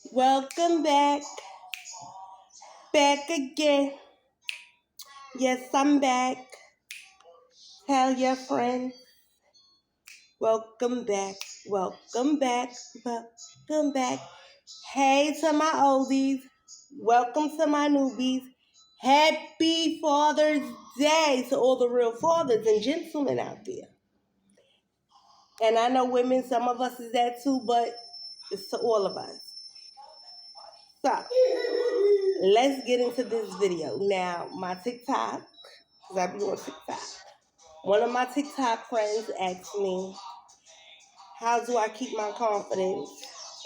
Welcome back. Back again. Yes, I'm back. Tell your friends. Welcome back. Welcome back. Welcome back. Hey to my oldies. Welcome to my newbies. Happy Father's Day to all the real fathers and gentlemen out there. And I know women, some of us is that too, but it's to all of us. So, let's get into this video. Now, my TikTok, because I be on TikTok. One of my TikTok friends asked me, how do I keep my confidence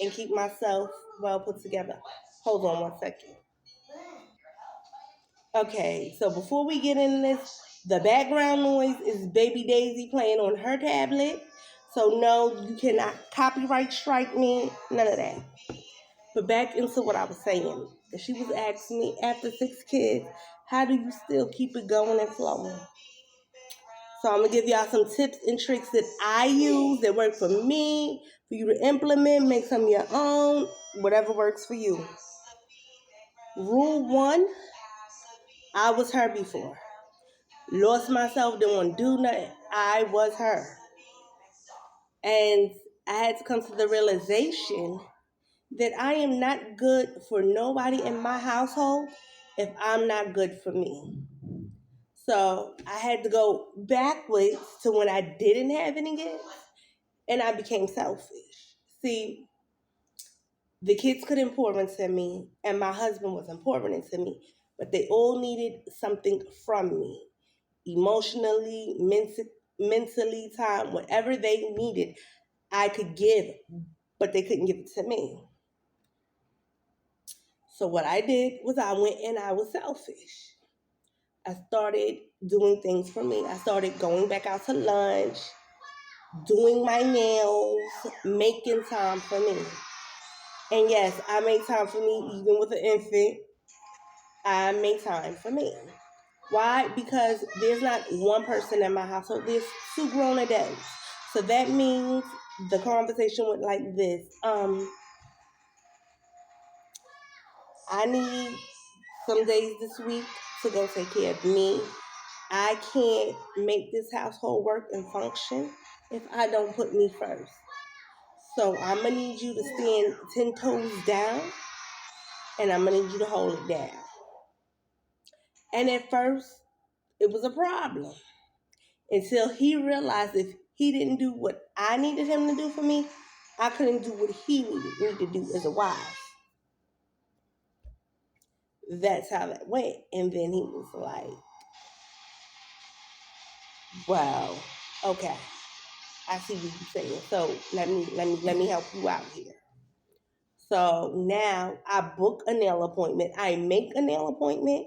and keep myself well put together? Hold on 1 second. Okay, so before we get into this, the background noise is Baby Daisy playing on her tablet. So no, you cannot copyright strike me, none of that. But back into what I was saying. She was asking me, after 6 kids, how do you still keep it going and flowing? So I'm going to give y'all some tips and tricks that I use that work for me, for you to implement, make some of your own, whatever works for you. Rule 1, I was her before. Lost myself, didn't want to do nothing. I was her. And I had to come to the realization that I am not good for nobody in my household if I'm not good for me. So I had to go backwards to when I didn't have any kids and I became selfish. See, the kids couldn't pour into me and my husband wasn't pouring into me, but they all needed something from me. Emotionally, mentally, time, whatever they needed, I could give, but they couldn't give it to me. So what I did was I went and I was selfish. I started doing things for me. I started going back out to lunch, doing my nails, making time for me. And yes, I make time for me even with an infant. I make time for me. Why? Because there's not one person in my household. There's 2 grown adults. So that means the conversation went like this. I need some days this week to go take care of me. I can't make this household work and function if I don't put me first. So I'm going to need you to stand 10 toes down and I'm going to need you to hold it down. And at first, it was a problem until he realized if he didn't do what I needed him to do for me, I couldn't do what he needed me to do as a wife. That's how that went. And then he was like, wow, okay, I see what you're saying. So let me help you out here. So now I book a nail appointment. I make a nail appointment.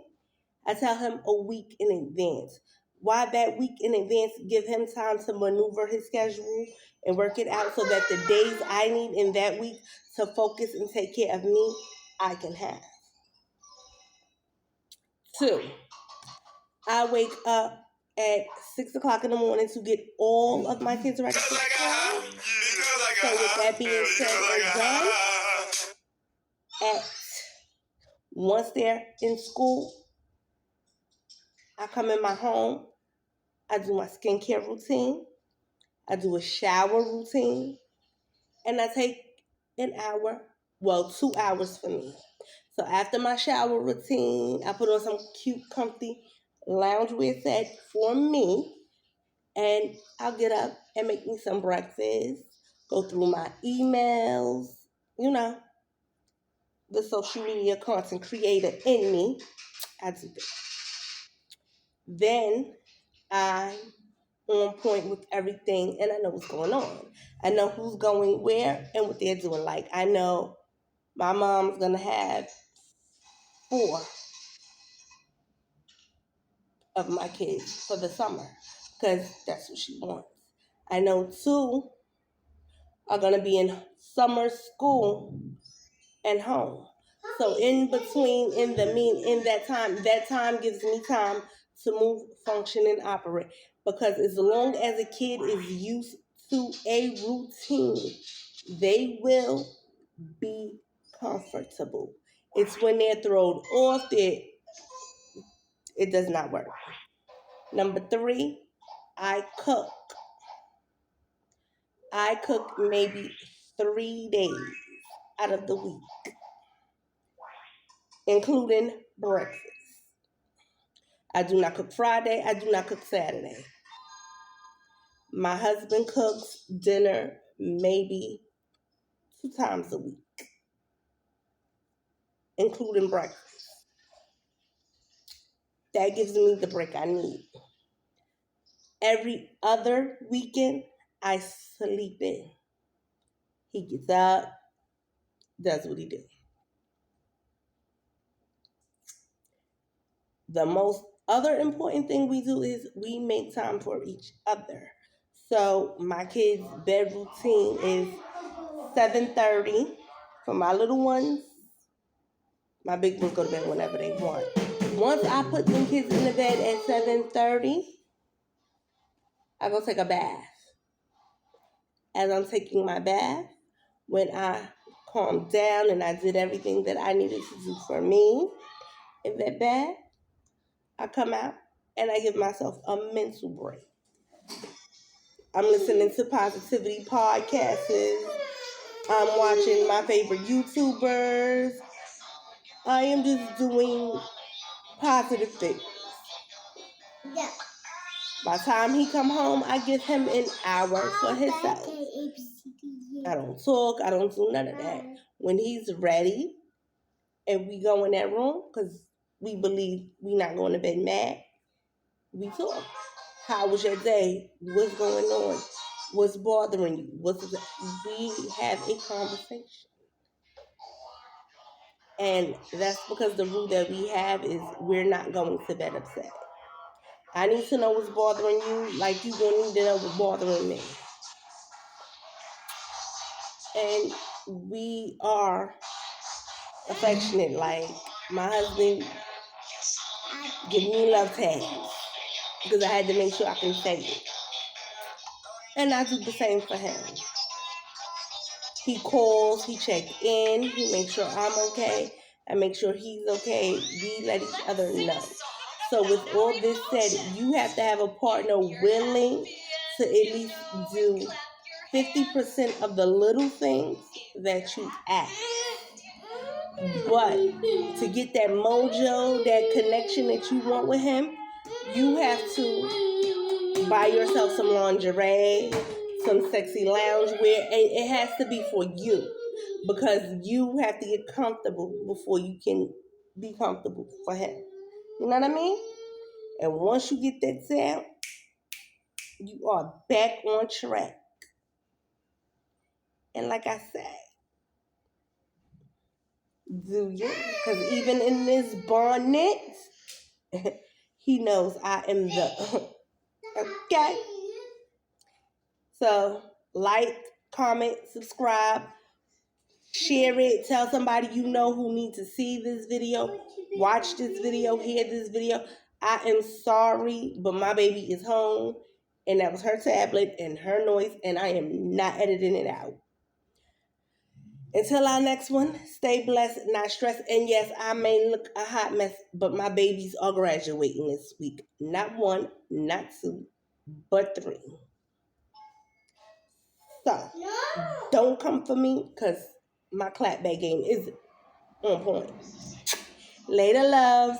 I tell him a week in advance. Why that week in advance? Give him time to maneuver his schedule and work it out so that the days I need in that week to focus and take care of me, I can have. 2, I wake up at 6 o'clock in the morning to get all of my kids ready for school. So with that being said and done, once they're in school, I come in my home, I do my skincare routine, I do a shower routine, and I take an hour, 2 hours for me. So after my shower routine, I put on some cute, comfy loungewear set for me, and I'll get up and make me some breakfast, go through my emails, the social media content creator in me. I do that. Then I'm on point with everything and I know what's going on. I know who's going where and what they're doing. Like, I know my mom's going to have 4 of my kids for the summer because that's what she wants. I know 2 are going to be in summer school and home. So in between, in that time gives me time to move, function, and operate. Because as long as a kid is used to a routine, they will be comfortable. It's when they're thrown off that it does not work. Number 3, I cook. I cook maybe 3 days out of the week, including breakfast. I do not cook Friday. I do not cook Saturday. My husband cooks dinner maybe 2 times a week, including breakfast. That gives me the break I need. Every other weekend, I sleep in. He gets up, does what he do. The most other important thing we do is we make time for each other. So my kids' bed routine is 7:30 for my little ones. My big ones go to bed whenever they want. Once I put them kids in the bed at 7:30, I go take a bath. As I'm taking my bath, when I calmed down and I did everything that I needed to do for me in that bath, I come out and I give myself a mental break. I'm listening to positivity podcasts. I'm watching my favorite YouTubers. I am just doing positive things. Yeah. By the time he come home, I give him an hour for himself. I don't talk. I don't do none of that. When he's ready and we go in that room, because we believe we not going to bed mad, we talk. How was your day? What's going on? What's bothering you? We have a conversation. And that's because the rule that we have is we're not going to bed upset. I need to know what's bothering you, like you gonna need to know what's bothering me. And we are affectionate. Like my husband give me love tags because I had to make sure I can say it. And I do the same for him. He calls, he checks in, he makes sure I'm okay, I make sure he's okay. We let each other know. So with all this said, you have to have a partner willing to at least do 50% of the little things that you ask. But to get that mojo, that connection that you want with him, you have to buy yourself some lingerie, some sexy loungewear, and it has to be for you because you have to get comfortable before you can be comfortable for him. You know what I mean? And once you get that down, you are back on track. And like I said, do you? Because even in this bonnet, he knows I am the... Okay? So, like, comment, subscribe, share it, tell somebody you know who needs to see this video, watch this video, hear this video. I am sorry, but my baby is home, and that was her tablet and her noise, and I am not editing it out. Until our next one, stay blessed, not stressed. And yes, I may look a hot mess, but my babies are graduating this week. Not 1, not 2, but 3. So, don't come for me because my clapback game is on point. Later, love.